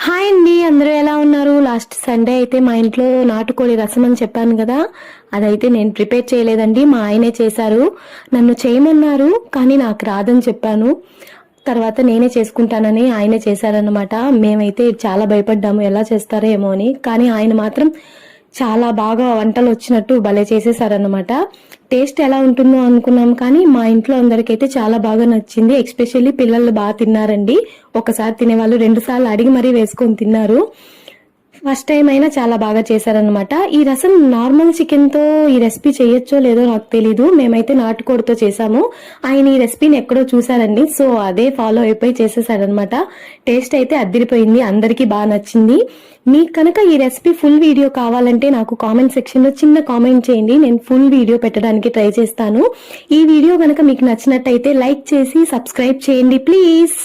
Hi అండి, అందరూ ఎలా ఉన్నారు? లాస్ట్ సండే అయితే మా ఇంట్లో నాటుకోడి రసం అని చెప్పాను కదా, అదైతే నేను ప్రిపేర్ చేయలేదండి, మా ఆయనే చేశారు. నన్ను చేయమన్నారు కానీ నాకు రాదని చెప్పాను. తర్వాత నేనే చేసుకుంటానని ఆయనే చేశారనమాట. మేమైతే చాలా భయపడ్డాము ఎలా చేస్తారో ఏమో అని, కానీ ఆయన మాత్రం చాలా బాగా వంటలు వచ్చినట్టు భలే చేసేసారనమాట. టేస్ట్ ఎలా ఉంటుందో అనుకున్నాం కానీ మా ఇంట్లో అందరికైతే చాలా బాగా నచ్చింది. ఎస్పెషల్లీ పిల్లలు బాగా తిన్నారండి. ఒకసారి తినేవాళ్ళు 2 సార్లు అడిగి మరీ వేసుకొని తిన్నారు. ఫస్ట్ టైం అయినా చాలా బాగా చేశారనమాట. ఈ రసం నార్మల్ చికెన్ తో ఈ రెసిపీ చేయొచ్చో లేదో నాకు తెలీదు. మేమైతే నాటుకోడితో చేసాము. ఆయన ఈ రెసిపీని ఎక్కడో చూసారండి, సో అదే ఫాలో అయిపోయి చేసేసారనమాట. టేస్ట్ అయితే అద్దిరిపోయింది, అందరికీ బాగా నచ్చింది. మీకు కనుక ఈ రెసిపీ ఫుల్ వీడియో కావాలంటే నాకు కామెంట్ సెక్షన్ లో చిన్న కామెంట్ చేయండి, నేను ఫుల్ వీడియో పెట్టడానికి ట్రై చేస్తాను. ఈ వీడియో కనుక మీకు నచ్చినట్టయితే లైక్ చేసి సబ్స్క్రైబ్ చేయండి ప్లీజ్.